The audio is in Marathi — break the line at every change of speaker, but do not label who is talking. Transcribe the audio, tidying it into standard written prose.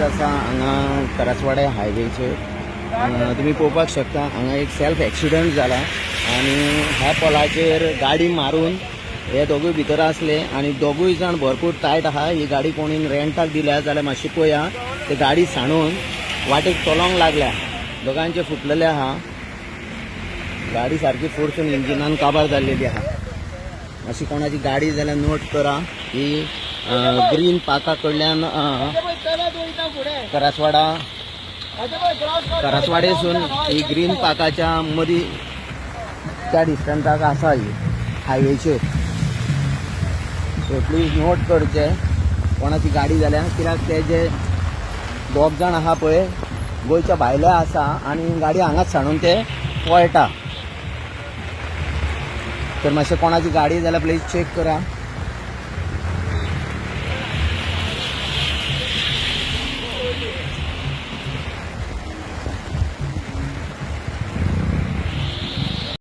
ब्रिज आसा हांगा करसवाडे हायवेचेर तुम्ही पळोवपाक शकता हांगा एक सेल्फ एक्सिडेंट जाला आणि ह्या पोलाचेर गाडी मारून हे दोगूय भितर आसले आणि दोगूय जाण भरपूर टायट आहा. ही गाडी कोणी रेंटाक दिल्या जाल्यार मातशी पळया. ते गाडी सांडून वाटेक चलोंक लागल्या. दोगांचे फुटलेले आहा. गाडी सारखी फोडसून इंजिनान काबार जाल्लेली आहा. अशी कोणाची गाडी जाल्यार नोट करा. ही ग्रीन पाका कडल्यान करसवाडेसून ही ग्रीन पाकाच्या मदीं त्या डिस्टन्साक आसा ही हायवेचेर. सो प्लीज नोट करचे कोणाची गाडी जाल्यार, कित्याक ते जे दोग जाण आहा पळय गोंयच्या भायले आसा आनी गाडी हांगाच सांडून ते पळटा. तर मातशें कोणाची गाडी जाल्यार प्लीज चेक करा.